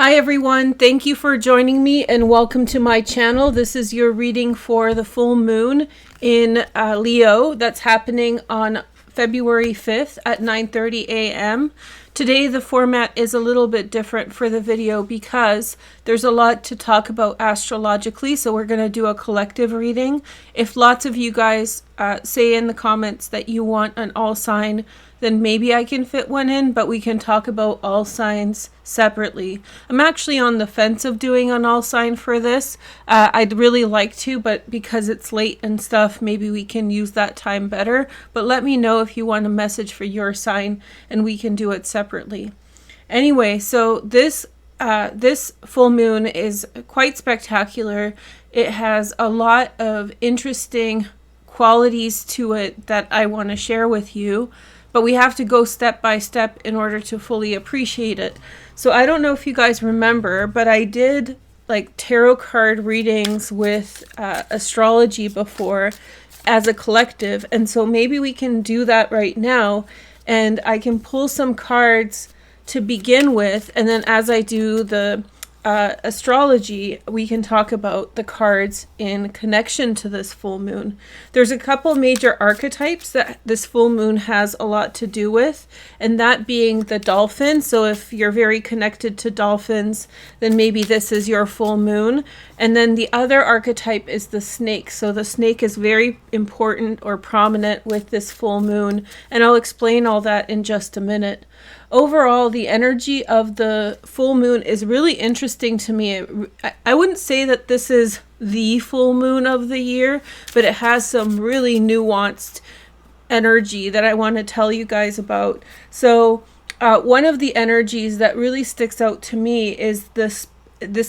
Hi everyone, thank you for joining me and welcome to my channel. This is your reading for the full moon in Leo that's happening on February 5th at 9:30 a.m. Today the format is a little bit different for the video because there's a lot to talk about astrologically, so we're going to do a collective reading. If lots of you guys say in the comments that you want an all sign, then maybe I can fit one in, but we can talk about all signs separately. I'm actually on the fence of doing an all sign for this. I'd really like to, but because it's late and stuff, maybe we can use that time better. But let me know if you want a message for your sign and we can do it separately. Anyway, so this full moon is quite spectacular. It has a lot of interesting qualities to it that I want to share with you. But we have to go step by step in order to fully appreciate it. So I don't know if you guys remember, but I did like tarot card readings with astrology before as a collective. And so maybe we can do that right now. And I can pull some cards to begin with. And then as I do the astrology, we can talk about the cards in connection to this full moon. There's a couple major archetypes that this full moon has a lot to do with, and that being the dolphin. So if you're very connected to dolphins, then maybe this is your full moon. And then the other archetype is the snake. So the snake is very important or prominent with this full moon, and I'll explain all that in just a minute. Overall, the energy of the full moon is really interesting to me. I wouldn't say that this is the full moon of the year, but it has some really nuanced energy that I want to tell you guys about. So one of the energies that really sticks out to me is this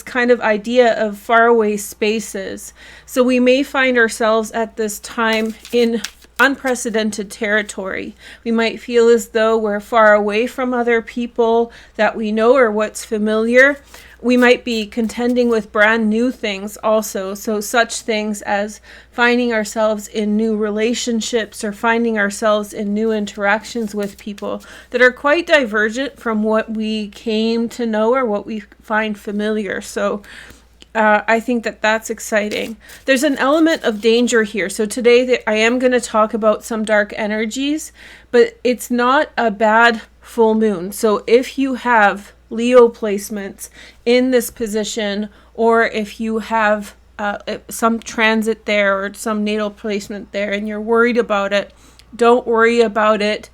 kind of idea of faraway spaces. So we may find ourselves at this time in unprecedented territory. We might feel as though we're far away from other people that we know or what's familiar. We might be contending with brand new things also. So such things as finding ourselves in new relationships or finding ourselves in new interactions with people that are quite divergent from what we came to know or what we find familiar. So I think that that's exciting. There's an element of danger here. So today I am going to talk about some dark energies, but it's not a bad full moon. So if you have Leo placements in this position, or if you have some transit there or some natal placement there and you're worried about it, don't worry about it.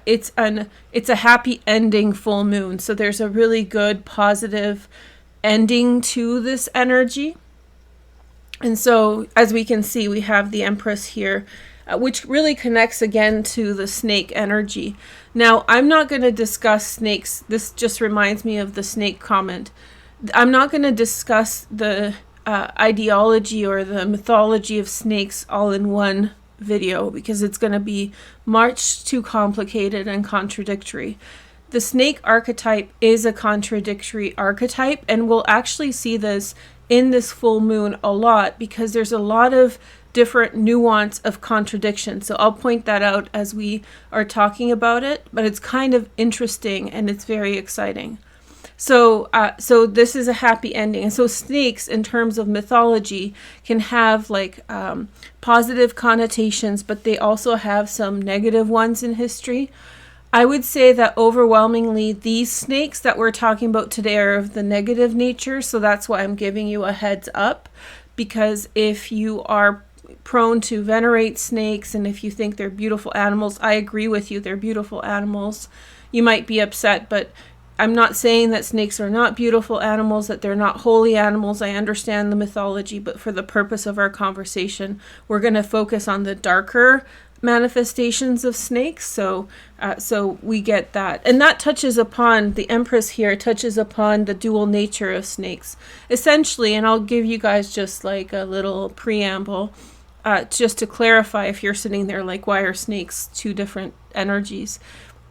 It's a happy ending full moon. So there's a really good positive ending to this energy. And so as we can see, we have the Empress here, which really connects again to the snake energy. Now, I'm not going to discuss snakes. This just reminds me of the snake comment. I'm not going to discuss the ideology or the mythology of snakes all in one video because it's going to be much too complicated and contradictory. The snake archetype is a contradictory archetype, and we'll actually see this in this full moon a lot because there's a lot of different nuance of contradiction. So I'll point that out as we are talking about it, but it's kind of interesting and it's very exciting. So this is a happy ending. And so snakes, in terms of mythology, can have like positive connotations, but they also have some negative ones in history. I would say that overwhelmingly these snakes that we're talking about today are of the negative nature, so that's why I'm giving you a heads up, because if you are prone to venerate snakes and if you think they're beautiful animals, I agree with you, they're beautiful animals. You might be upset, but I'm not saying that snakes are not beautiful animals, that they're not holy animals. I understand the mythology, but for the purpose of our conversation, we're going to focus on the darker manifestations of snakes. So we get that, and that touches upon the Empress here, touches upon the dual nature of snakes essentially. And I'll give you guys just like a little preamble just to clarify if you're sitting there like, why are snakes two different energies?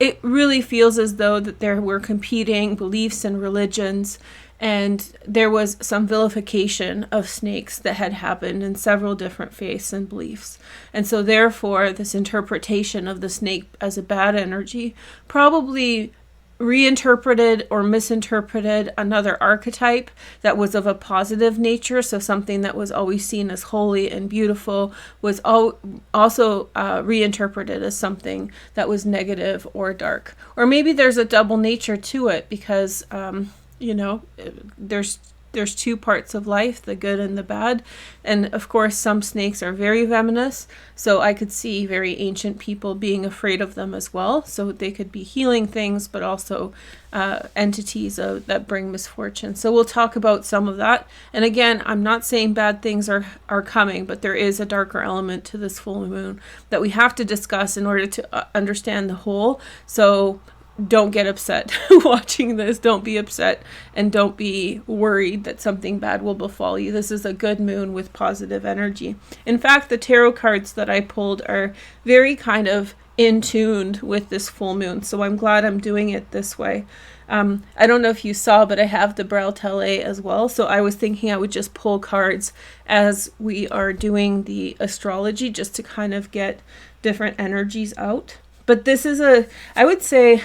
It really feels as though that there were competing beliefs and religions, and there was some vilification of snakes that had happened in several different faiths and beliefs. And so therefore, this interpretation of the snake as a bad energy probably reinterpreted or misinterpreted another archetype that was of a positive nature. So something that was always seen as holy and beautiful was also reinterpreted as something that was negative or dark. Or maybe there's a double nature to it because, you know, there's two parts of life, the good and the bad. And of course, some snakes are very venomous. So I could see very ancient people being afraid of them as well. So they could be healing things, but also entities that bring misfortune. So we'll talk about some of that. And again, I'm not saying bad things are coming, but there is a darker element to this full moon that we have to discuss in order to understand the whole. So don't get upset watching this. Don't be upset and don't be worried that something bad will befall you. This is a good moon with positive energy. In fact, the tarot cards that I pulled are very kind of in tune with this full moon. So I'm glad I'm doing it this way. I don't know if you saw, but I have the Braille as well. So I was thinking I would just pull cards as we are doing the astrology just to kind of get different energies out. But this is I would say,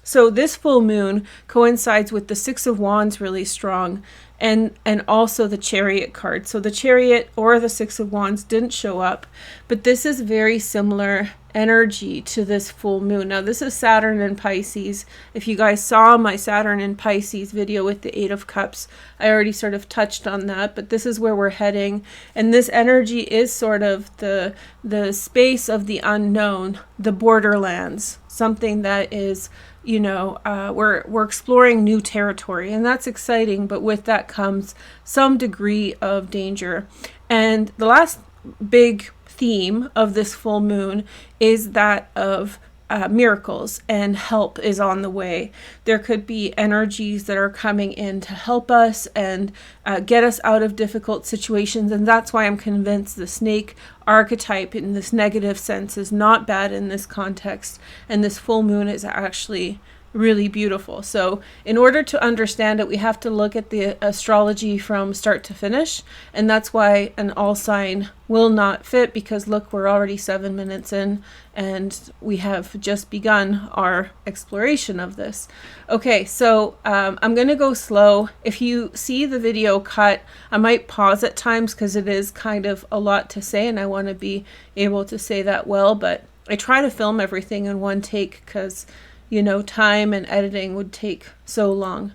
so this full moon coincides with the Six of Wands really strong and also the Chariot card. So the Chariot or the Six of Wands didn't show up, but this is very similar energy to this full moon. Now this is Saturn in Pisces. If you guys saw my Saturn in Pisces video with the Eight of Cups, I already sort of touched on that, but this is where we're heading. And this energy is sort of the space of the unknown, the Borderlands, something that is, you know, we're exploring new territory, and that's exciting, but with that comes some degree of danger. And the last big theme of this full moon is that of miracles, and help is on the way. There could be energies that are coming in to help us and get us out of difficult situations, and that's why I'm convinced the snake archetype in this negative sense is not bad in this context, and this full moon is actually really beautiful. So in order to understand it, we have to look at the astrology from start to finish, and that's why an all sign will not fit, because look, we're already 7 minutes in and we have just begun our exploration of this. Okay, so I'm going to go slow. If you see the video cut, I might pause at times because it is kind of a lot to say and I want to be able to say that well, but I try to film everything in one take because, you know, time and editing would take so long.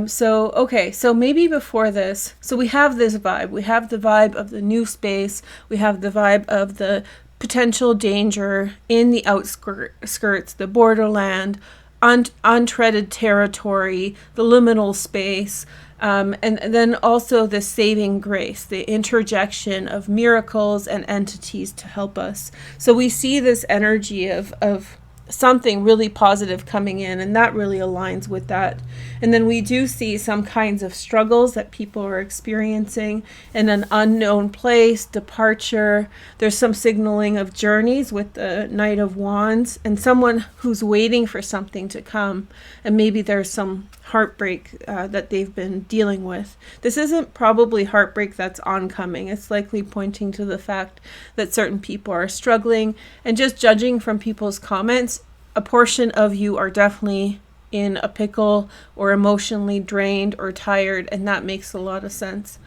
So maybe before this, so we have this vibe. We have the vibe of the new space. We have the vibe of the potential danger in the outskirts, the borderland, untreaded territory, the liminal space, and then also the saving grace, the interjection of miracles and entities to help us. So we see this energy of something really positive coming in, and that really aligns with that. And then we do see some kinds of struggles that people are experiencing in an unknown place, departure. There's some signaling of journeys with the Knight of Wands and someone who's waiting for something to come, and maybe there's some heartbreak that they've been dealing with. This isn't probably heartbreak that's oncoming. It's likely pointing to the fact that certain people are struggling, and just judging from people's comments, a portion of you are definitely in a pickle or emotionally drained or tired, and that makes a lot of sense.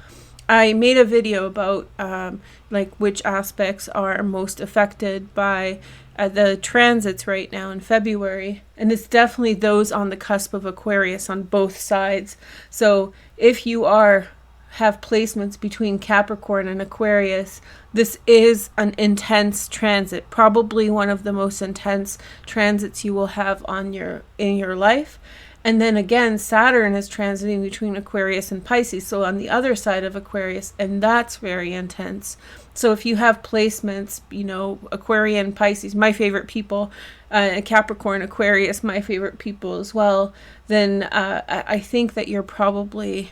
I made a video about like which aspects are most affected by the transits right now in February, and it's definitely those on the cusp of Aquarius on both sides. So if you have placements between Capricorn and Aquarius, this is an intense transit, probably one of the most intense transits you will have in your life. And then again, Saturn is transiting between Aquarius and Pisces, so on the other side of Aquarius, and that's very intense. So if you have placements, you know, Aquarian, Pisces, my favorite people, Capricorn, Aquarius, my favorite people as well, then I think that you're probably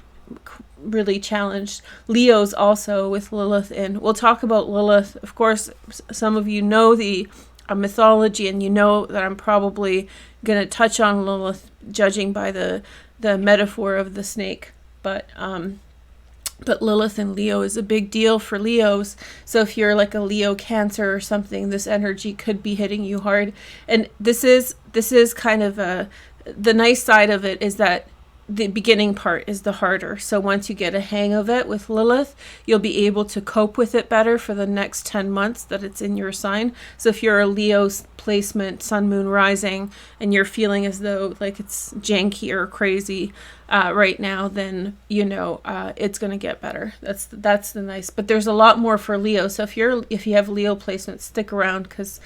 really challenged. Leo's also with Lilith in. We'll talk about Lilith. Of course, some of you know the mythology, and you know that I'm probably going to touch on Lilith, judging by the metaphor of the snake. But Lilith and Leo is a big deal for Leos. So if you're like a Leo Cancer or something, this energy could be hitting you hard. And this is kind of the nice side of it is that the beginning part is the harder. So once you get a hang of it with Lilith, you'll be able to cope with it better for the next 10 months that it's in your sign. So if you're a Leo's placement, sun, moon, rising, and you're feeling as though like it's janky or crazy right now, then it's going to get better. That's the nice. But there's a lot more for Leo. So if you have Leo placement, stick around, because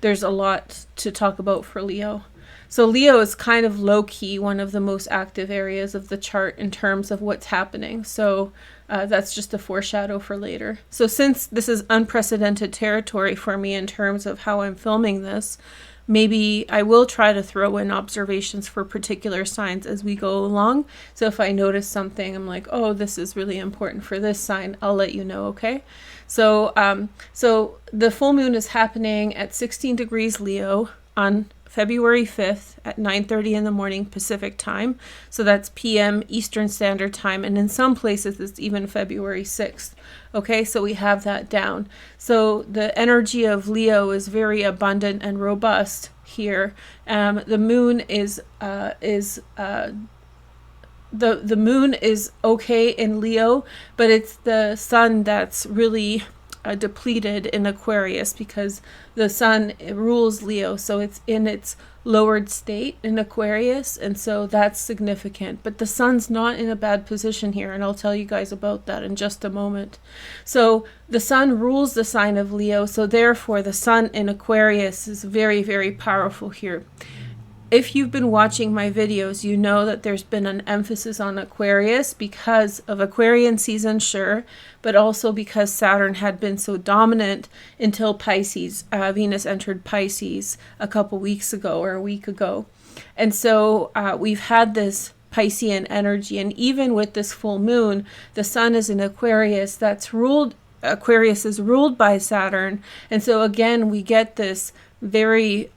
there's a lot to talk about for Leo. So Leo is kind of low-key one of the most active areas of the chart in terms of what's happening. So that's just a foreshadow for later. So since this is unprecedented territory for me in terms of how I'm filming this, maybe I will try to throw in observations for particular signs as we go along. So if I notice something, I'm like, oh, this is really important for this sign, I'll let you know, okay? So the full moon is happening at 16 degrees Leo on February 5th at 9:30 in the morning Pacific time. So that's PM Eastern Standard Time. And in some places, it's even February 6th. Okay, so we have that down. So the energy of Leo is very abundant and robust here. The moon is the moon is okay in Leo, but it's the sun that's really depleted in Aquarius, because the sun rules Leo, so it's in its lowered state in Aquarius, and so that's significant. But the sun's not in a bad position here, and I'll tell you guys about that in just a moment. So the sun rules the sign of Leo, so therefore the sun in Aquarius is very, very powerful here. If you've been watching my videos, you know that there's been an emphasis on Aquarius because of Aquarian season, sure, but also because Saturn had been so dominant until Pisces. Venus entered Pisces a couple weeks ago or a week ago. And so we've had this Piscean energy, and even with this full moon, the sun is in Aquarius. Aquarius is ruled by Saturn. And so again, we get this very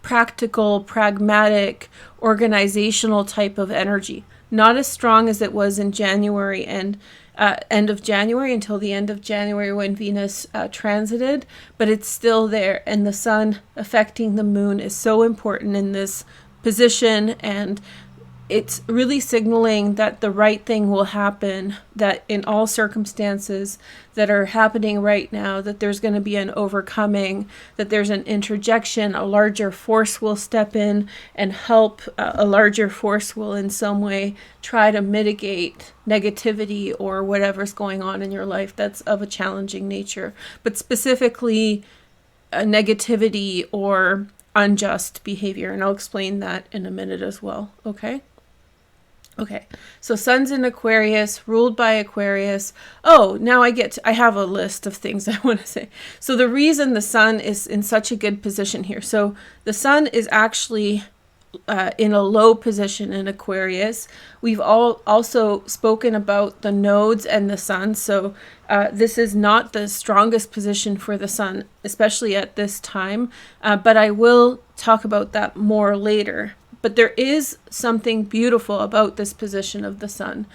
practical, pragmatic, organizational type of energy. Not as strong as it was in January and end of January, until the end of January when Venus transited, but it's still there. And the sun affecting the moon is so important in this position, and it's really signaling that the right thing will happen, that in all circumstances that are happening right now, that there's going to be an overcoming, that there's an interjection, a larger force will step in and help, a larger force will in some way try to mitigate negativity or whatever's going on in your life that's of a challenging nature, but specifically negativity or unjust behavior. And I'll explain that in a minute as well, okay? Okay, so sun's in Aquarius, ruled by Aquarius. Oh, now I have a list of things I want to say. So the reason the sun is in such a good position here. So the sun is actually in a low position in Aquarius. We've also spoken about the nodes and the sun. So this is not the strongest position for the sun, especially at this time. But I will talk about that more later. But there is something beautiful about this position of the sun.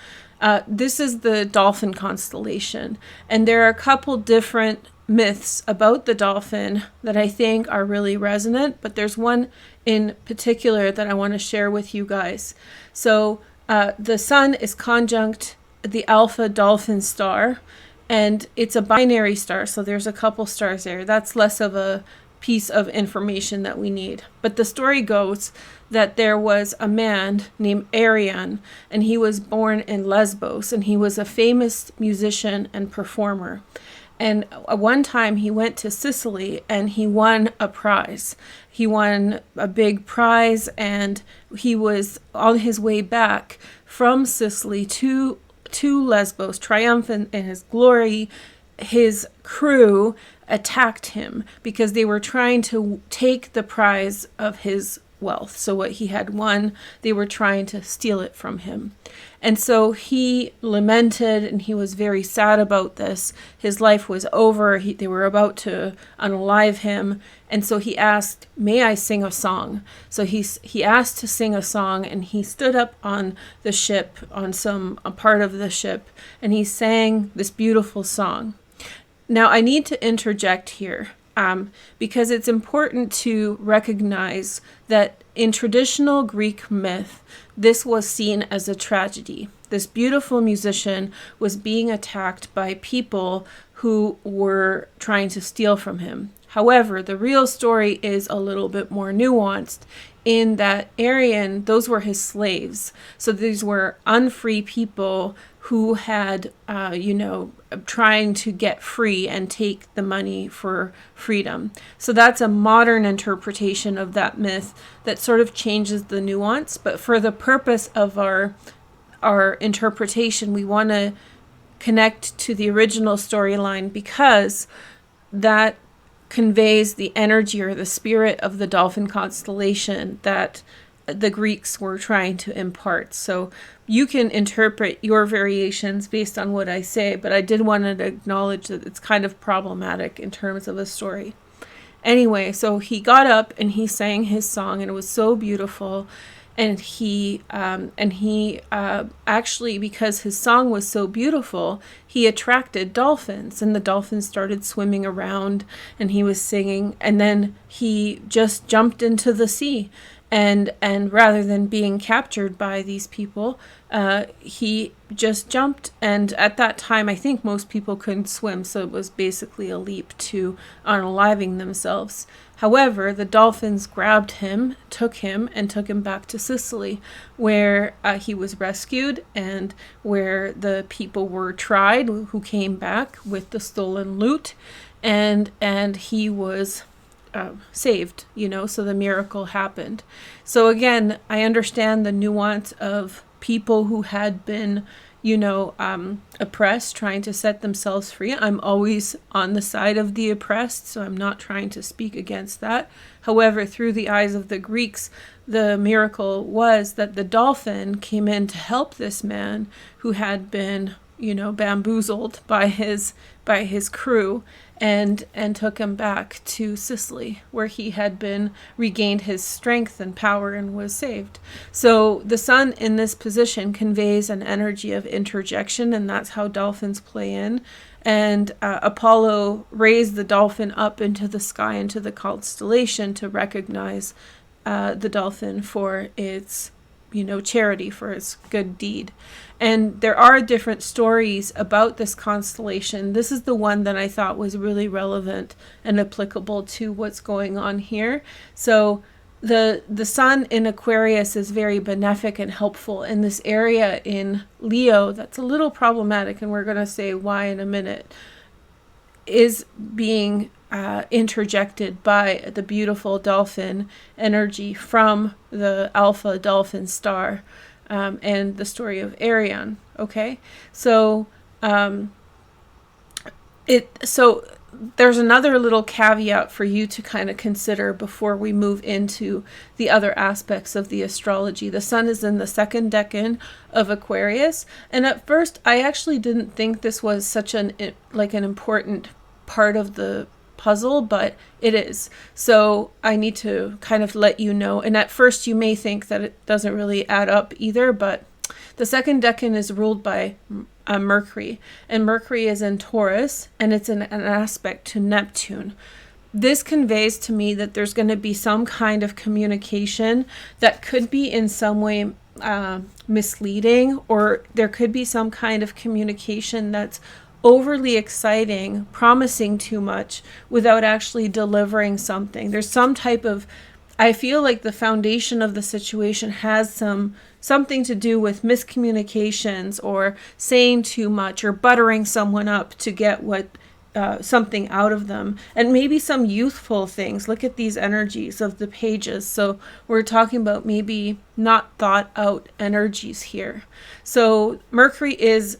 This is the dolphin constellation. And there are a couple different myths about the dolphin that I think are really resonant, but there's one in particular that I want to share with you guys. So the sun is conjunct the Alpha Dolphin star, and it's a binary star, so there's a couple stars there. That's less of a piece of information that we need. But the story goes that there was a man named Arion, and he was born in Lesbos, and he was a famous musician and performer. And one time he went to Sicily and he won a prize. He won a big prize, and he was on his way back from Sicily to Lesbos, triumphant in his glory. His crew attacked him because they were trying to take the prize of his wealth. So what he had won, they were trying to steal it from him. And so he lamented, and he was very sad about this. His life was over. They were about to unalive him. And so he asked, may I sing a song? So he asked to sing a song, and he stood up on the ship, on a part of the ship, and he sang this beautiful song. Now, I need to interject here. because it's important to recognize that in traditional Greek myth, this was seen as a tragedy. This beautiful musician was being attacked by people who were trying to steal from him. However, the real story is a little bit more nuanced in that Arion, those were his slaves. So these were unfree people who had, trying to get free and take the money for freedom. So that's a modern interpretation of that myth that sort of changes the nuance. But for the purpose of our interpretation, we want to connect to the original storyline because that conveys the energy or the spirit of the dolphin constellation that the Greeks were trying to impart. So you can interpret your variations based on what I say, but I did want to acknowledge that it's kind of problematic in terms of a story. Anyway, so he got up and he sang his song, and it was so beautiful. And he actually, because his song was so beautiful, he attracted dolphins, and the dolphins started swimming around, and he was singing, and then he just jumped into the sea. And rather than being captured by these people, he just jumped. And at that time, I think most people couldn't swim, so it was basically a leap to unaliving themselves. However, the dolphins grabbed him, took him back to Sicily, where he was rescued and where the people were tried who came back with the stolen loot, and he was saved, so the miracle happened. So again, I understand the nuance of people who had been, oppressed, trying to set themselves free. I'm always on the side of the oppressed, so I'm not trying to speak against that. However, through the eyes of the Greeks, the miracle was that the dolphin came in to help this man who had been, bamboozled by his crew, and took him back to Sicily, where he had been regained his strength and power and was saved. So the sun in this position conveys an energy of interjection, and that's how dolphins play in. And Apollo raised the dolphin up into the sky, into the constellation, to recognize the dolphin for its charity, for its good deed. And there are different stories about this constellation. This is the one that I thought was really relevant and applicable to what's going on here. So the sun in Aquarius is very benefic and helpful. In this area in Leo, that's a little problematic, and we're going to say why in a minute, is being interjected by the beautiful dolphin energy from the alpha dolphin star, and the story of Arion. Okay, so there's another little caveat for you to kind of consider before we move into the other aspects of the astrology. The sun is in the second decan of Aquarius, and at first I actually didn't think this was such an important part of the puzzle, but it is. So I need to kind of let you know. And at first you may think that it doesn't really add up either, but the second decan is ruled by Mercury, and Mercury is in Taurus, and it's in an aspect to Neptune. This conveys to me that there's going to be some kind of communication that could be in some way misleading, or there could be some kind of communication that's overly exciting, promising too much without actually delivering something. There's some type of, I feel like the foundation of the situation has something to do with miscommunications, or saying too much, or buttering someone up to get something out of them, and maybe some youthful things. Look at these energies of the pages. So we're talking about maybe not thought out energies here. So Mercury is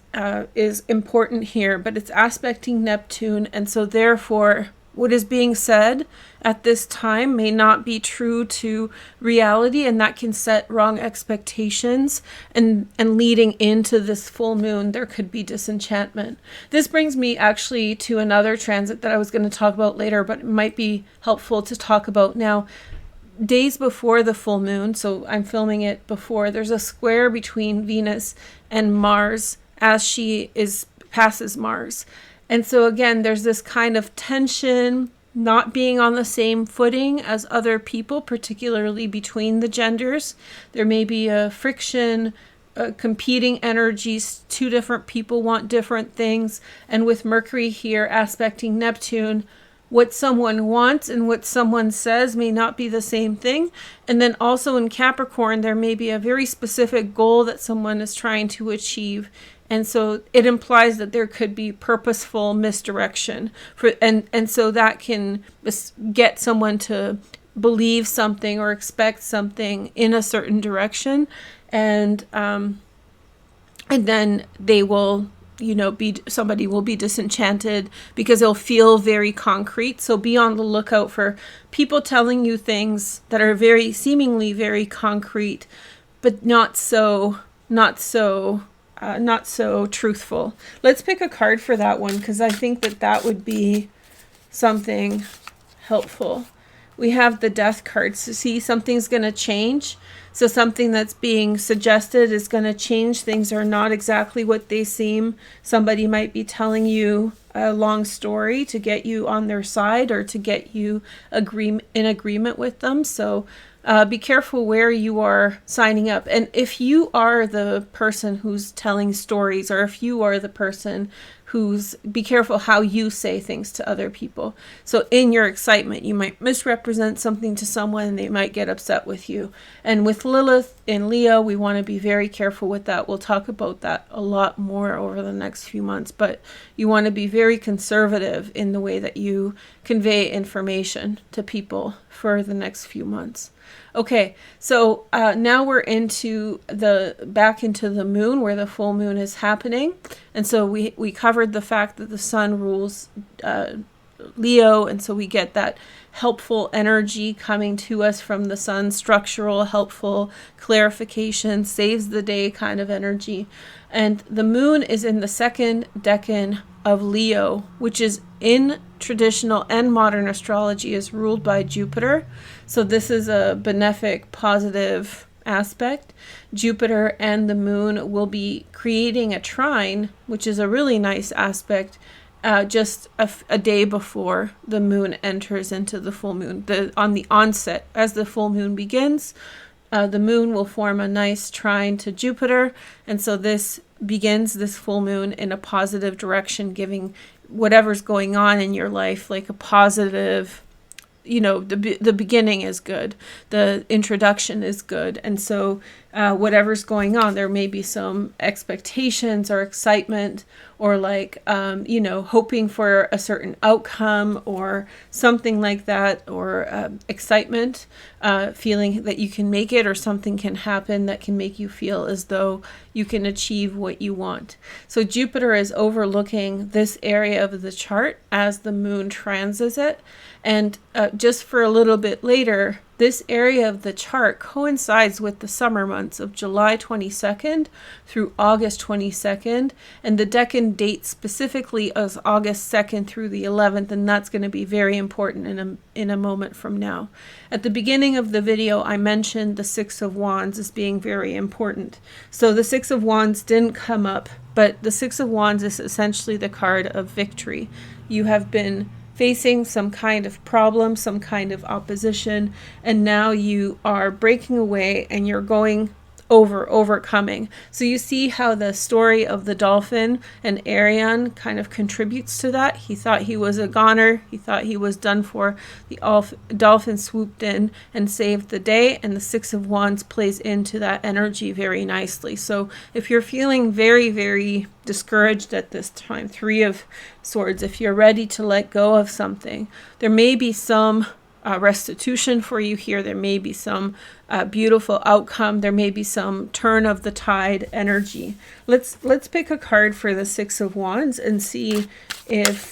important here, but it's aspecting Neptune, and so therefore what is being said at this time may not be true to reality, and that can set wrong expectations, and leading into this full moon there could be disenchantment. This brings me actually to another transit that I was going to talk about later, but it might be helpful to talk about now. Days before the full moon, so I'm filming it before, there's a square between Venus and Mars as she passes Mars. And so again, there's this kind of tension, not being on the same footing as other people, particularly between the genders. There may be a friction, competing energies. Two different people want different things. And with Mercury here aspecting Neptune, what someone wants and what someone says may not be the same thing. And then also in Capricorn, there may be a very specific goal that someone is trying to achieve. And so it implies that there could be purposeful misdirection and so that can get someone to believe something or expect something in a certain direction. And then they will, somebody will be disenchanted because it'll feel very concrete. So be on the lookout for people telling you things that are seemingly very concrete, but not so truthful. Let's pick a card for that one, because I think that would be something helpful. We have the Death card. So see, something's going to change. So something that's being suggested is going to change. Things are not exactly what they seem. Somebody might be telling you a long story to get you on their side or to get you in agreement with them. So be careful where you are signing up. And if you are the person who's telling stories, or if you are the person be careful how you say things to other people. So in your excitement, you might misrepresent something to someone and they might get upset with you. And with Lilith in Leo, we want to be very careful with that. We'll talk about that a lot more over the next few months, but you want to be very conservative in the way that you convey information to people for the next few months. Okay, so now we're back into the moon, where the full moon is happening. And so we covered the fact that the sun rules Leo, and so we get that helpful energy coming to us from the sun, structural, helpful, clarification, saves the day kind of energy. And the moon is in the second decan of Leo, which is in traditional and modern astrology is ruled by Jupiter. So this is a benefic, positive aspect. Jupiter and the moon will be creating a trine, which is a really nice aspect, just a day before the moon enters into the full moon. On the onset, as the full moon begins, the moon will form a nice trine to Jupiter. And so this begins this full moon in a positive direction, giving whatever's going on in your life like a positive, the beginning is good, the introduction is good. And so whatever's going on, there may be some expectations or excitement, or hoping for a certain outcome or something like that, or excitement, feeling that you can make it, or something can happen that can make you feel as though you can achieve what you want. So Jupiter is overlooking this area of the chart as the moon transits it. And just for a little bit later, this area of the chart coincides with the summer months of July 22nd through August 22nd. And the decan date specifically is August 2nd through the 11th. And that's going to be very important in a moment from now. At the beginning of the video, I mentioned the Six of Wands as being very important. So the Six of Wands didn't come up, but the Six of Wands is essentially the card of victory. You have been facing some kind of problem, some kind of opposition, and now you are breaking away and you're overcoming. So you see how the story of the dolphin and Arion kind of contributes to that. He thought he was a goner. He thought he was done for. The dolphin swooped in and saved the day, and the Six of Wands plays into that energy very nicely. So if you're feeling very, very discouraged at this time, Three of Swords, if you're ready to let go of something, there may be some restitution for you here. There may be some beautiful outcome. There may be some turn of the tide energy. Let's pick a card for the Six of Wands and see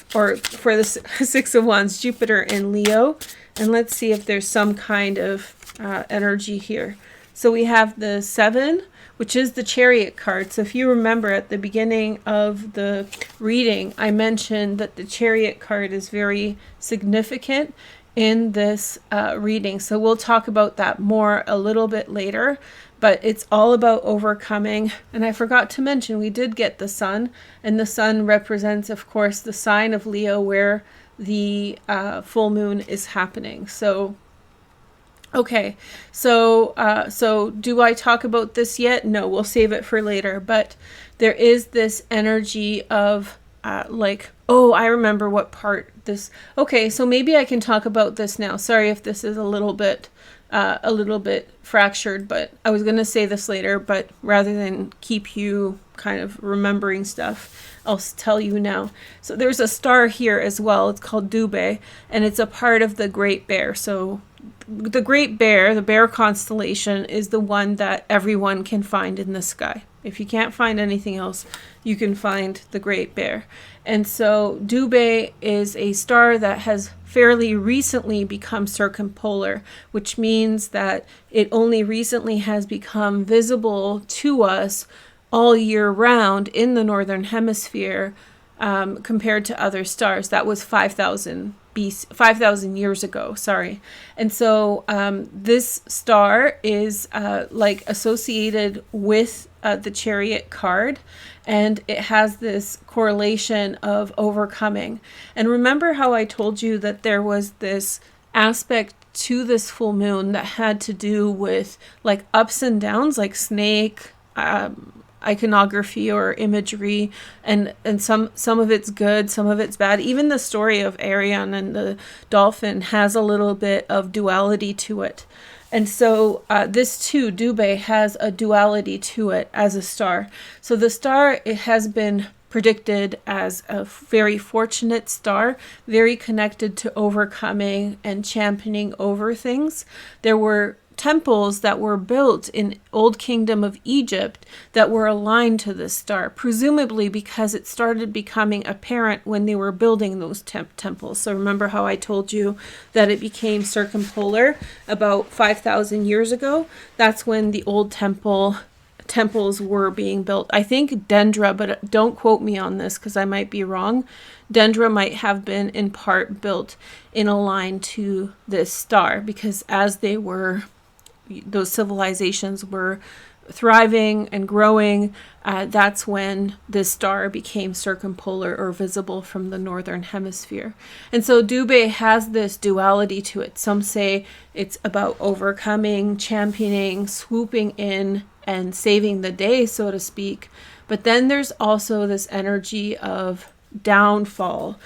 for the Six of Wands, Jupiter in Leo, and let's see if there's some kind of energy here. So we have the Seven, which is the Chariot card. So if you remember at the beginning of the reading, I mentioned that the Chariot card is very significant in this reading. So we'll talk about that more a little bit later, but it's all about overcoming. And I forgot to mention, we did get the sun, and the sun represents, of course, the sign of Leo, where the full moon is happening. So okay, so do I talk about this yet? No, we'll save it for later. But there is this energy of like, oh, I remember what part this. Okay, so maybe I can talk about this now. Sorry if this is a little bit fractured, but I was going to say this later, but rather than keep you kind of remembering stuff, I'll tell you now. So there's a star here as well. It's called Dubhe, and it's a part of the Great Bear. So the Great Bear, the Bear constellation, is the one that everyone can find in the sky. If you can't find anything else, you can find the Great Bear. And so Dubhe is a star that has fairly recently become circumpolar, which means that it only recently has become visible to us all year round in the northern hemisphere, compared to other stars. That was 5,000 years ago, sorry. And so this star is like associated with the Chariot card, and it has this correlation of overcoming. And remember how I told you that there was this aspect to this full moon that had to do with like ups and downs, like snake, iconography or imagery, and some of it's good, some of it's bad. Even the story of Arion and the dolphin has a little bit of duality to it. And so this too, Dubhe, has a duality to it as a star. So the star, it has been predicted as a very fortunate star, very connected to overcoming and championing over things. There were temples that were built in Old Kingdom of Egypt that were aligned to this star, presumably because it started becoming apparent when they were building those temples. So remember how I told you that it became circumpolar about 5,000 years ago? That's when the old temples were being built. I think Dendra, but don't quote me on this because I might be wrong. Dendra might have been in part built in a line to this star, because as those civilizations were thriving and growing, that's when this star became circumpolar or visible from the northern hemisphere. And so Dubhe has this duality to it. Some say it's about overcoming, championing, swooping in, and saving the day, so to speak. But then there's also this energy of downfall,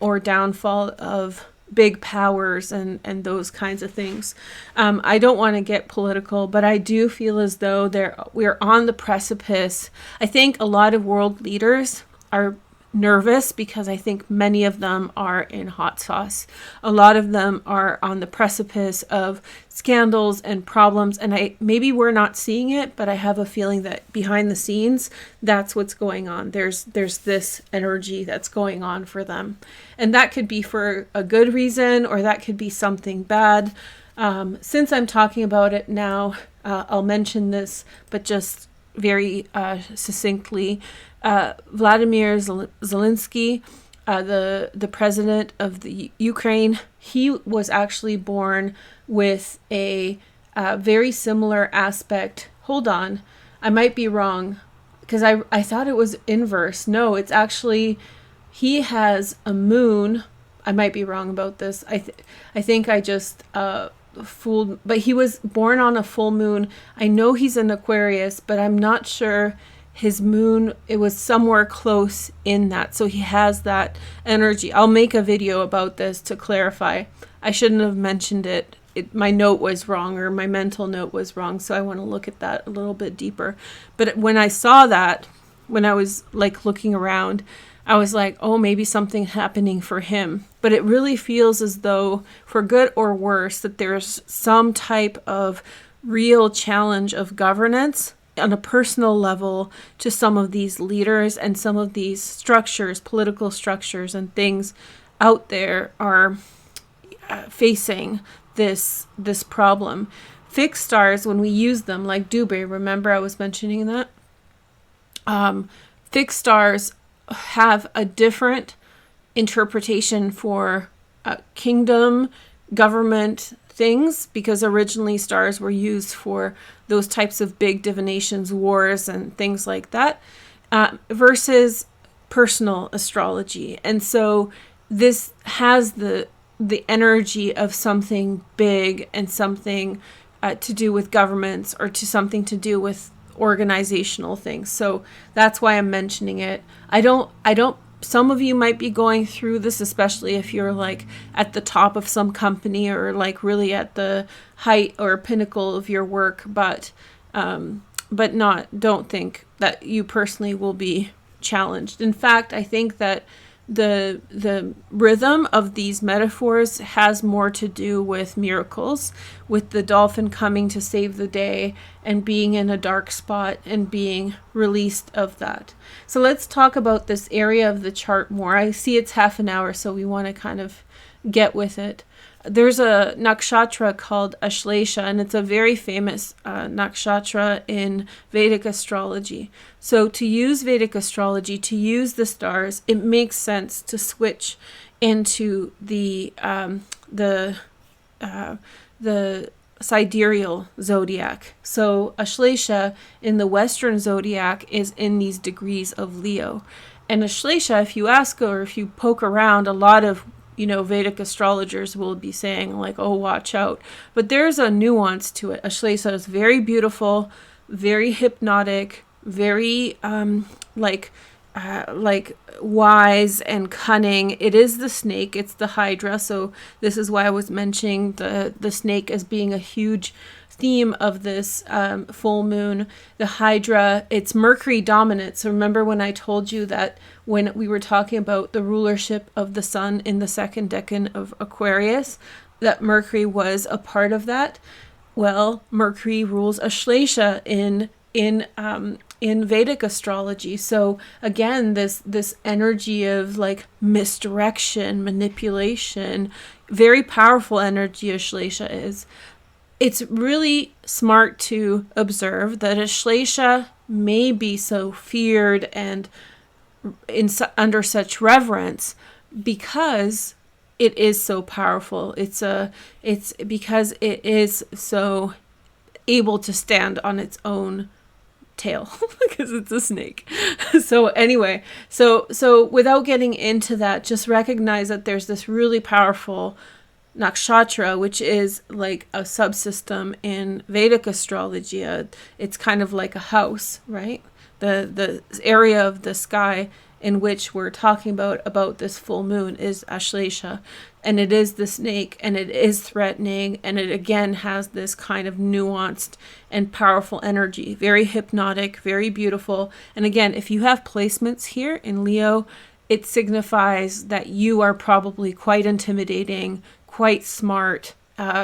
or downfall of big powers and those kinds of things. I don't want to get political, but I do feel as though we're on the precipice. I think a lot of world leaders are nervous because I think many of them are in hot sauce. A lot of them are on the precipice of scandals and problems, and maybe we're not seeing it, but I have a feeling that behind the scenes, that's what's going on. There's this energy that's going on for them, and that could be for a good reason, or that could be something bad. Since I'm talking about it now, I'll mention this, but just very succinctly. Vladimir Zelensky, the president of the Ukraine, he was actually born with a very similar aspect. Hold on, I might be wrong, because I thought it was inverse. No, it's actually, he has a moon. I might be wrong about this. I think I just fooled, but he was born on a full moon. I know he's an Aquarius, but I'm not sure his moon, it was somewhere close in that. So he has that energy. I'll make a video about this to clarify. I shouldn't have mentioned it. My note was wrong, or my mental note was wrong. So I want to look at that a little bit deeper. But when I saw that, when I was like looking around, I was like, oh, maybe something happening for him. But it really feels as though, for good or worse, that there's some type of real challenge of governance on a personal level to some of these leaders, and some of these structures, political structures and things out there are facing this problem. Fixed stars, when we use them, like Dubhe, remember I was mentioning that? Fixed stars have a different interpretation for kingdom, government things, because originally stars were used for those types of big divinations, wars, and things like that, versus personal astrology. And so this has the energy of something big and something to do with governments or to something to do with organizational things. So that's why I'm mentioning it. I don't some of you might be going through this, especially if you're like at the top of some company or like really at the height or pinnacle of your work, but don't think that you personally will be challenged. In fact, I think that the rhythm of these metaphors has more to do with miracles, with the dolphin coming to save the day and being in a dark spot and being released of that. So let's talk about this area of the chart more. I see it's half an hour, so we want to kind of get with it. There's a nakshatra called Ashlesha, and it's a very famous nakshatra in Vedic astrology. So to use Vedic astrology, to use the stars, it makes sense to switch into the sidereal zodiac. So Ashlesha in the Western zodiac is in these degrees of Leo. And Ashlesha, if you ask or if you poke around, a lot of Vedic astrologers will be saying like, oh, watch out. But there's a nuance to it. Ashlesha is very beautiful, very hypnotic, very like wise and cunning. It is the snake. It's the Hydra. So this is why I was mentioning the snake as being a huge theme of this full moon. The Hydra, it's Mercury dominant. So remember when I told you that when we were talking about the rulership of the sun in the second decan of Aquarius, that Mercury was a part of that? Well, Mercury rules Ashlesha in Vedic astrology. So again, this energy of like misdirection, manipulation, very powerful energy Ashlesha is. It's really smart to observe that Ashlesha may be so feared and under such reverence because it is so powerful. It's because it is so able to stand on its own tail because it's a snake. So anyway, so without getting into that, just recognize that there's this really powerful nakshatra, which is like a subsystem in Vedic astrology. It's kind of like a house, right? The area of the sky in which we're talking about this full moon is Ashlesha, and it is the snake, and it is threatening, and it again has this kind of nuanced and powerful energy, very hypnotic, very beautiful. And again, if you have placements here in Leo, it signifies that you are probably quite intimidating, quite smart,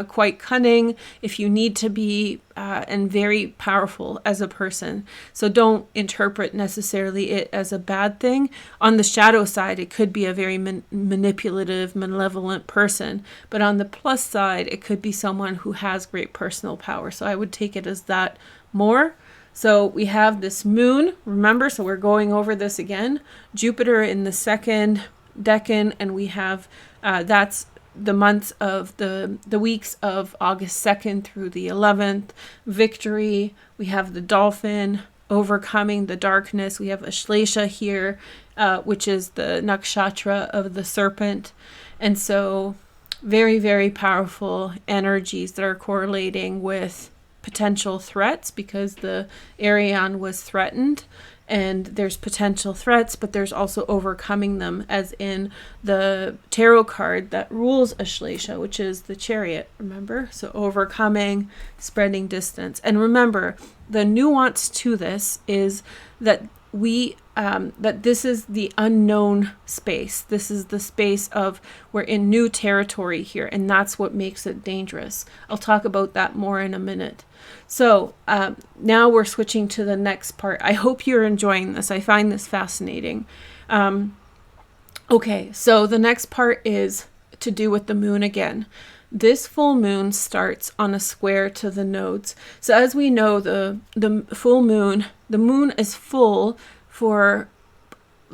quite cunning if you need to be, and very powerful as a person. So don't interpret necessarily it as a bad thing. On the shadow side, it could be a very manipulative, malevolent person. But on the plus side, it could be someone who has great personal power. So I would take it as that more. So we have this moon, remember, so we're going over this again. Jupiter in the second decan, and we have, that's the months of the weeks of August 2nd through the 11th. Victory, we have the dolphin, overcoming the darkness. We have Ashlesha here, which is the nakshatra of the serpent. And so very, very powerful energies that are correlating with potential threats because the Arian was threatened. And there's potential threats, but there's also overcoming them, as in the tarot card that rules Ashlesha, which is the Chariot, remember? So overcoming, spreading distance. And remember, the nuance to this is that that this is the unknown space. This is the space of we're in new territory here, and that's what makes it dangerous. I'll talk about that more in a minute. So now we're switching to the next part. I hope you're enjoying this. I find this fascinating. Okay, so the next part is to do with the moon again. This full moon starts on a square to the nodes. So as we know, the full moon, the moon is full for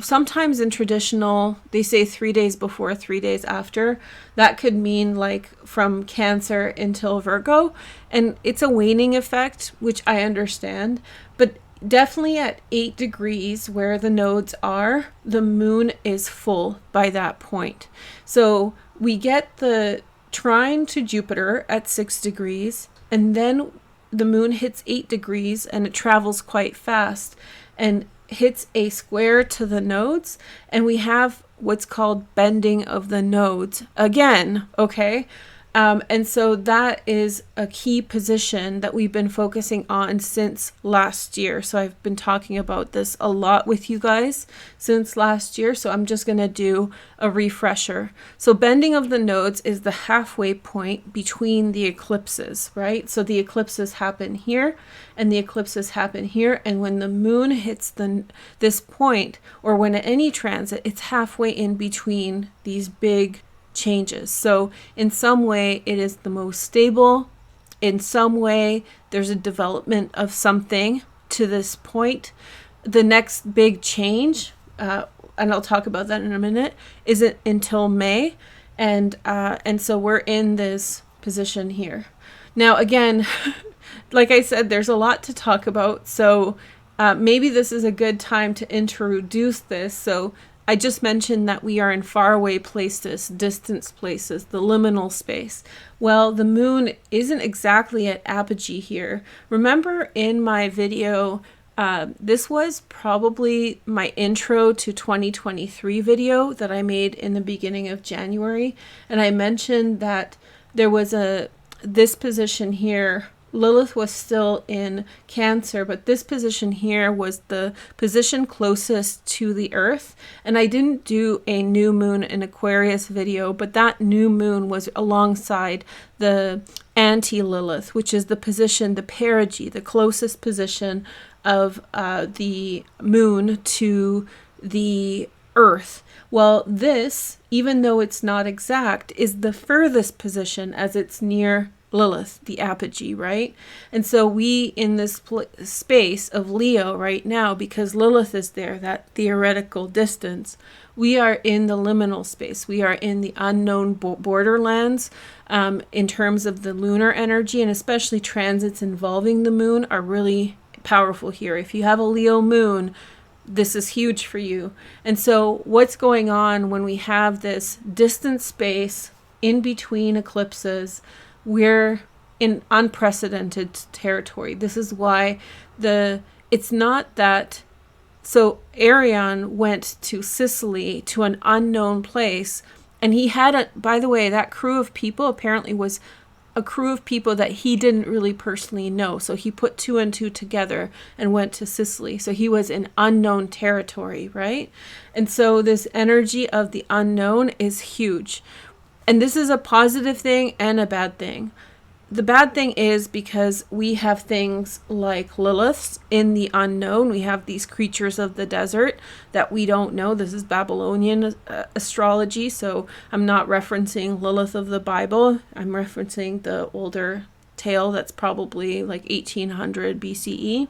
sometimes in traditional, they say 3 days before, 3 days after. That could mean like from Cancer until Virgo. And it's a waning effect, which I understand. But definitely at 8 degrees where the nodes are, the moon is full by that point. So we get the trine to Jupiter at 6 degrees, and then the moon hits 8 degrees and it travels quite fast and hits a square to the nodes, and we have what's called bending of the nodes again, okay? And so that is a key position that we've been focusing on since last year. So I've been talking about this a lot with you guys since last year. So I'm just going to do a refresher. So bending of the nodes is the halfway point between the eclipses, right? So the eclipses happen here and the eclipses happen here. And when the moon hits this point, or when at any transit, it's halfway in between these big changes. So in some way it is the most stable. In some way there's a development of something to this point. The next big change, and I'll talk about that in a minute, isn't until May, and so we're in this position here. Now again, like I said, there's a lot to talk about, so maybe this is a good time to introduce this. So I just mentioned that we are in faraway places, distance places, the liminal space. Well, the moon isn't exactly at apogee here. Remember in my video, this was probably my intro to 2023 video that I made in the beginning of January. And I mentioned that there was this position here. Lilith was still in Cancer, but this position here was the position closest to the Earth. And I didn't do a new moon in Aquarius video, but that new moon was alongside the anti-Lilith, which is the position, the perigee, the closest position of the moon to the Earth. Well, this, even though it's not exact, is the furthest position as it's near Lilith, the apogee, right? And so we in this space of Leo right now, because Lilith is there, that theoretical distance, we are in the liminal space. We are in the unknown borderlands in terms of the lunar energy, and especially transits involving the moon are really powerful here. If you have a Leo moon, this is huge for you. And so what's going on when we have this distant space in between eclipses? We're in unprecedented territory. This is why it's not that. So Arion went to Sicily, to an unknown place, and he had by the way, that crew of people apparently was a crew of people that he didn't really personally know. So he put 2 and 2 together and went to Sicily. So he was in unknown territory, right? And so this energy of the unknown is huge. And this is a positive thing and a bad thing. The bad thing is because we have things like Lilith in the unknown. We have these creatures of the desert that we don't know. This is Babylonian astrology, so I'm not referencing Lilith of the Bible. I'm referencing the older tale that's probably like 1800 BCE.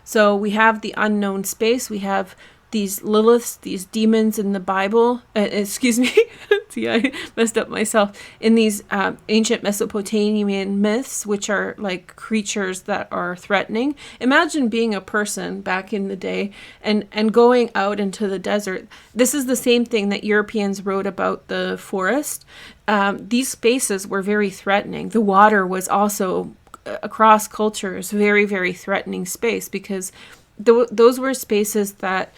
So we have the unknown space. We have these Liliths, these demons in the Bible, excuse me, see, I messed up myself, in these ancient Mesopotamian myths, which are like creatures that are threatening. Imagine being a person back in the day and going out into the desert. This is the same thing that Europeans wrote about the forest. These spaces were very threatening. The water was also, across cultures, very, very threatening space, because those were spaces that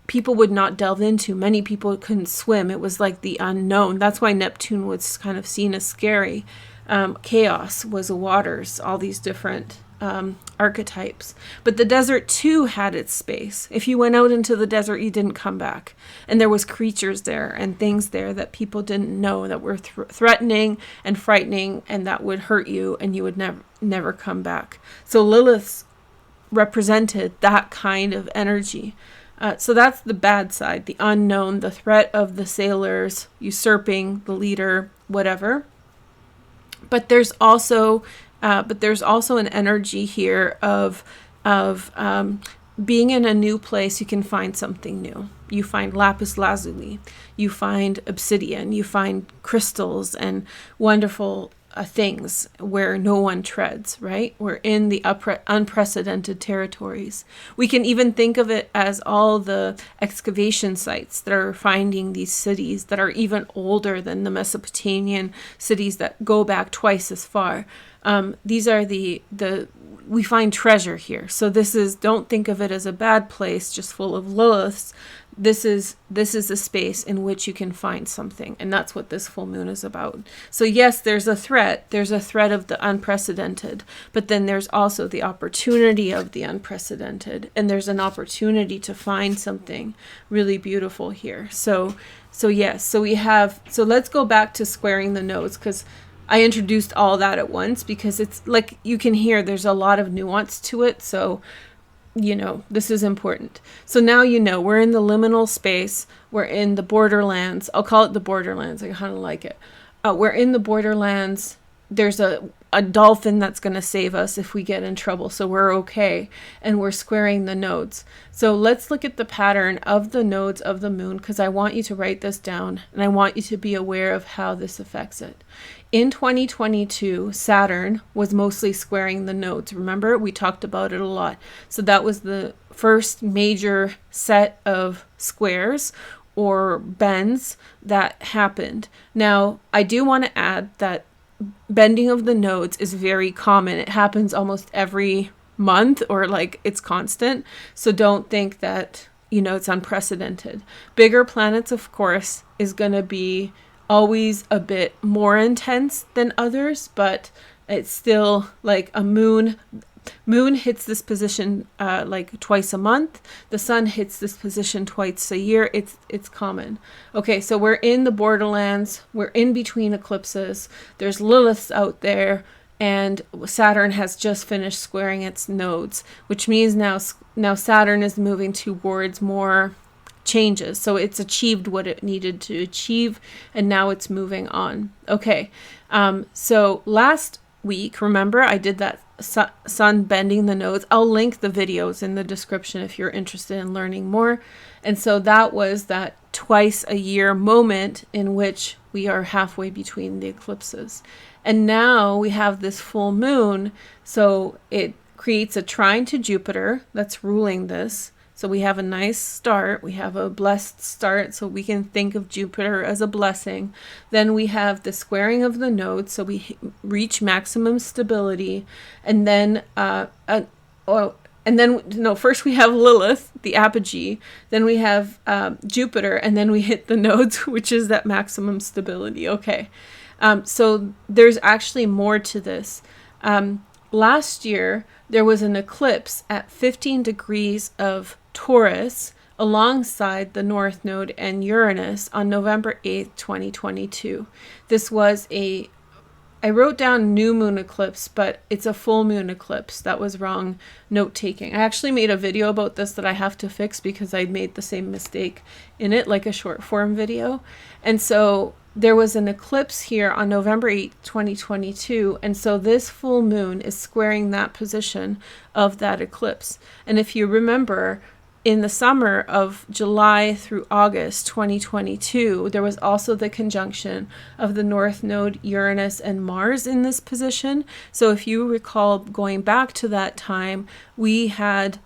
people would not delve into. Many people couldn't swim. It was like the unknown. That's why Neptune was kind of seen as scary. Chaos was the waters, all these different archetypes. But the desert too had its space. If you went out into the desert, you didn't come back. And there was creatures there and things there that people didn't know, that were threatening and frightening, and that would hurt you, and you would never come back. So Lilith represented that kind of energy. So that's the bad side, the unknown, the threat of the sailors usurping the leader, whatever. But there's also an energy here of being in a new place. You can find something new. You find lapis lazuli, you find obsidian, you find crystals and wonderful things where no one treads, right? We're in the unprecedented territories. We can even think of it as all the excavation sites that are finding these cities that are even older than the Mesopotamian cities that go back twice as far. These are we find treasure here. So don't think of it as a bad place just full of Liliths. This is a space in which you can find something, and that's what this full moon is about. So yes, there's a threat of the unprecedented, but then there's also the opportunity of the unprecedented, and there's an opportunity to find something really beautiful here. So let's go back to squaring the nodes, because I introduced all that at once, because it's like you can hear there's a lot of nuance to it. So this is important. So now we're in the liminal space. We're in the Borderlands. I'll call it the Borderlands. I kind of like it. We're in the Borderlands. There's a dolphin that's going to save us if we get in trouble. So we're okay. And we're squaring the nodes. So let's look at the pattern of the nodes of the moon, because I want you to write this down and I want you to be aware of how this affects it. In 2022, Saturn was mostly squaring the nodes. Remember, we talked about it a lot. So that was the first major set of squares or bends that happened. Now, I do want to add that bending of the nodes is very common. It happens almost every month, or like it's constant. So don't think that, it's unprecedented. Bigger planets, of course, is going to be always a bit more intense than others, but it's still like a moon hits this position like twice a month. The sun hits this position twice a year. It's common. Okay, so we're in the Borderlands. We're in between eclipses. There's Liliths out there, and Saturn has just finished squaring its nodes, which means now Saturn is moving towards more changes. So it's achieved what it needed to achieve, and now it's moving on. Okay, so last week, remember, I did that sun bending the nodes. I'll link the videos in the description if you're interested in learning more. And so that was that twice a year moment in which we are halfway between the eclipses. And now we have this full moon, so it creates a trine to Jupiter that's ruling this. So we have a nice start. We have a blessed start. So we can think of Jupiter as a blessing. Then we have the squaring of the nodes. So we reach maximum stability. And then, first we have Lilith, the apogee. Then we have Jupiter. And then we hit the nodes, which is that maximum stability. Okay. So there's actually more to this. Last year, there was an eclipse at 15 degrees of Taurus alongside the North Node and Uranus on November 8th, 2022. This was I wrote down new moon eclipse, but it's a full moon eclipse. That was wrong note taking. I actually made a video about this that I have to fix because I made the same mistake in it, like a short form video. And so there was an eclipse here on November 8, 2022, and so this full moon is squaring that position of that eclipse. And if you remember, in the summer of July through August 2022, there was also the conjunction of the North Node, Uranus, and Mars in this position. So if you recall going back to that time, we had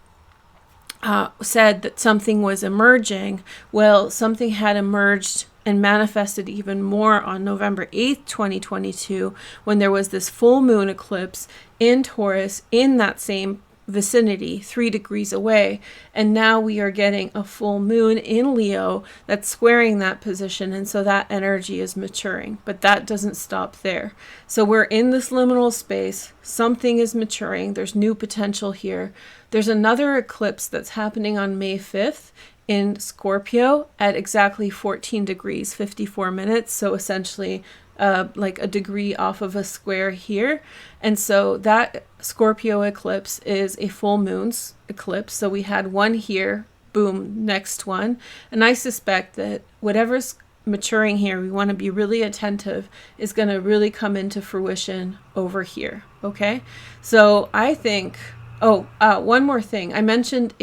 said that something was emerging. Well, something had emerged and manifested even more on November 8th, 2022, when there was this full moon eclipse in Taurus in that same vicinity, 3 degrees away. And now we are getting a full moon in Leo that's squaring that position. And so that energy is maturing, but that doesn't stop there. So we're in this liminal space. Something is maturing. There's new potential here. There's another eclipse that's happening on May 5th in Scorpio at exactly 14 degrees, 54 minutes. So essentially like a degree off of a square here. And so that Scorpio eclipse is a full moon's eclipse. So we had one here, boom, next one. And I suspect that whatever's maturing here, we want to be really attentive, is going to really come into fruition over here. Okay. So I think Oh, one more thing. I mentioned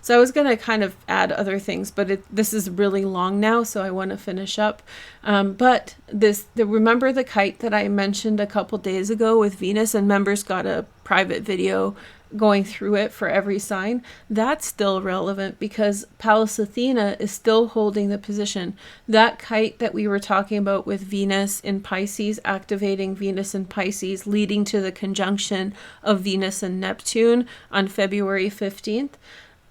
so I was going to kind of add other things, but this is really long now, so I want to finish up. But remember the kite that I mentioned a couple days ago with Venus, and members got a private video going through it for every sign? That's still relevant because Pallas Athena is still holding the position. That kite that we were talking about with Venus in Pisces, activating Venus in Pisces, leading to the conjunction of Venus and Neptune on February 15th,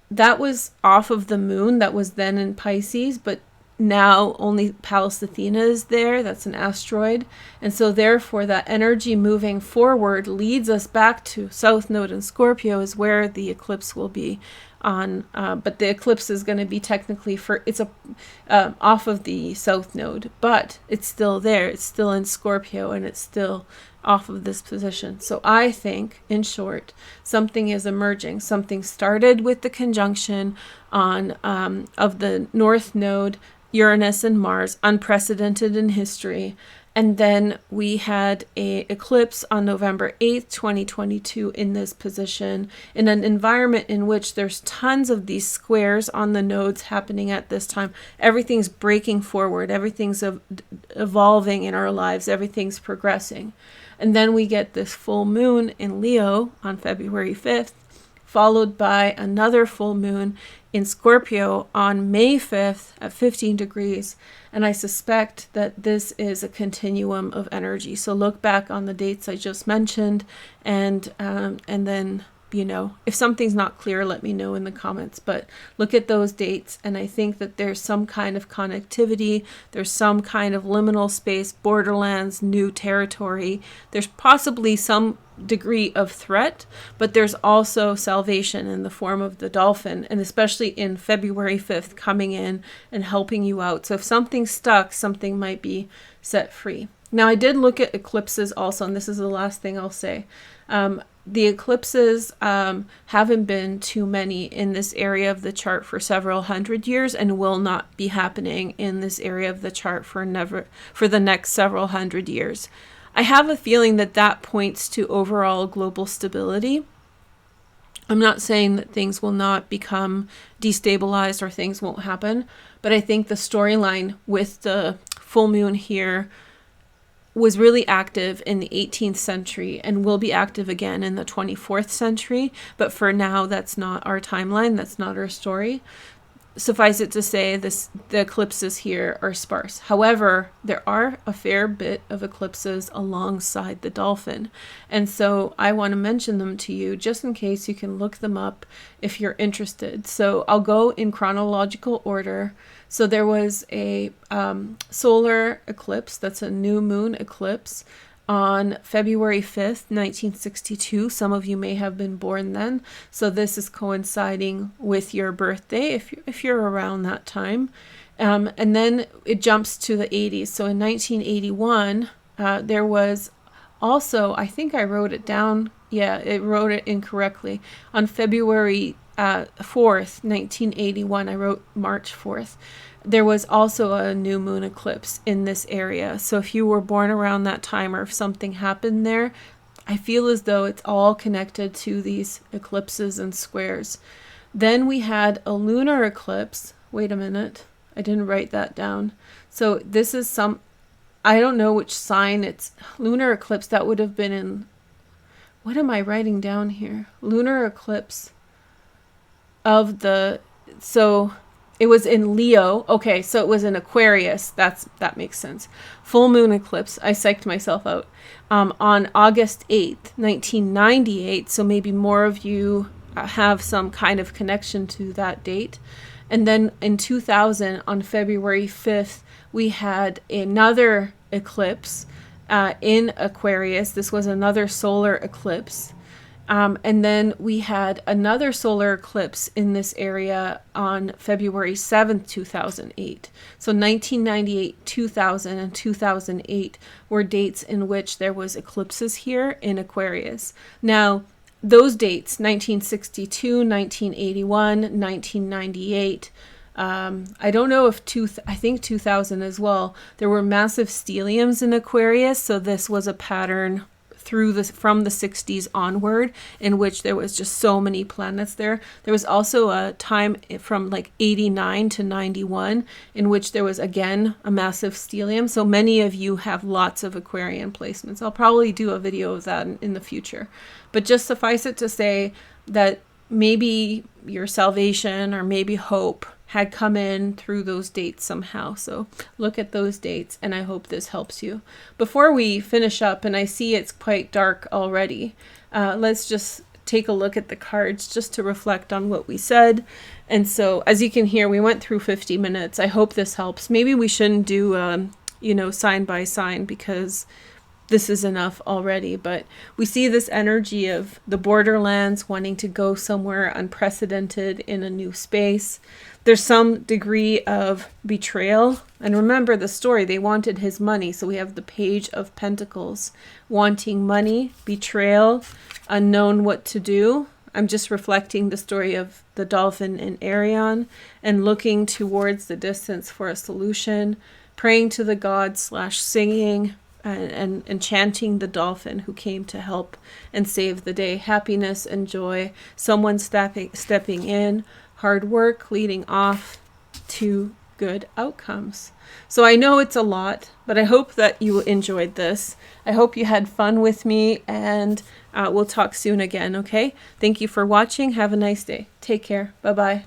that was off of the moon that was then in Pisces, but now only Pallas Athena is there. That's an asteroid. And so therefore that energy moving forward leads us back to South Node in Scorpio is where the eclipse will be on. But the eclipse is going to be technically off of the South Node, but it's still there. It's still in Scorpio and it's still off of this position. So I think, in short, something is emerging. Something started with the conjunction of the North Node, Uranus and Mars, unprecedented in history. And then we had an eclipse on November 8th, 2022 in this position, in an environment in which there's tons of these squares on the nodes happening at this time. Everything's breaking forward. Everything's evolving in our lives. Everything's progressing. And then we get this full moon in Leo on February 5th, followed by another full moon in Scorpio on May 5th at 15 degrees. And I suspect that this is a continuum of energy. So look back on the dates I just mentioned, and then, if something's not clear, let me know in the comments. But look at those dates, and I think that there's some kind of connectivity. There's some kind of liminal space, Borderlands, new territory. There's possibly some degree of threat, but there's also salvation in the form of the dolphin, and especially in February 5th coming in and helping you out. So if something's stuck, something might be set free. Now, I did look at eclipses also, and this is the last thing I'll say. The eclipses haven't been too many in this area of the chart for several hundred years, and will not be happening in this area of the chart for the next several hundred years. I have a feeling that points to overall global stability. I'm not saying that things will not become destabilized or things won't happen, but I think the storyline with the full moon here was really active in the 18th century and will be active again in the 24th century. But for now, that's not our timeline. That's not our story. Suffice it to say, the eclipses here are sparse. However, there are a fair bit of eclipses alongside the dolphin. And so I want to mention them to you just in case you can look them up if you're interested. So I'll go in chronological order. So there was a solar eclipse, that's a new moon eclipse, on February 5th, 1962. Some of you may have been born then. So this is coinciding with your birthday if you're around that time. And then it jumps to the 80s. So in 1981, there was also, I think I wrote it down. Yeah, it wrote it incorrectly. On February 4th, 1981, I wrote March 4th. There was also a new moon eclipse in this area. So if you were born around that time or if something happened there, I feel as though it's all connected to these eclipses and squares. Then we had a lunar eclipse. Wait a minute. I didn't write that down. So this is I don't know which sign it's. Lunar eclipse, that would have been in, what am I writing down here? Lunar eclipse so it was in Leo. Okay, so it was in Aquarius. That makes sense. Full moon eclipse. I psyched myself out. On August 8th, 1998. So maybe more of you have some kind of connection to that date. And then in 2000, on February 5th, we had another eclipse in Aquarius. This was another solar eclipse. And then we had another solar eclipse in this area on February 7th, 2008. So 1998, 2000, and 2008 were dates in which there was eclipses here in Aquarius. Now, those dates, 1962, 1981, 1998, I don't know if I think 2000 as well, there were massive stelliums in Aquarius. So this was a pattern through this from the 60s onward, in which there was just so many planets there. There was also a time from like 89 to 91 in which there was again a massive stellium. So many of you have lots of Aquarian placements. I'll probably do a video of that in the future, but just suffice it to say that maybe your salvation or maybe hope had come in through those dates somehow. So look at those dates, and I hope this helps you. Before we finish up, and I see it's quite dark already, let's just take a look at the cards just to reflect on what we said. And so as you can hear, we went through 50 minutes. I hope this helps. Maybe we shouldn't do, you know, sign by sign, because this is enough already, but we see this energy of the Borderlands wanting to go somewhere unprecedented in a new space. There's some degree of betrayal. And remember the story, they wanted his money. So we have the Page of Pentacles, wanting money, betrayal, unknown what to do. I'm just reflecting the story of the dolphin in Arion and looking towards the distance for a solution, praying to the gods / singing, and chanting the dolphin who came to help and save the day. Happiness and joy, someone stepping in, hard work leading off to good outcomes. So I know it's a lot, but I hope that you enjoyed this. I hope you had fun with me, and we'll talk soon again, okay? Thank you for watching. Have a nice day. Take care. Bye-bye.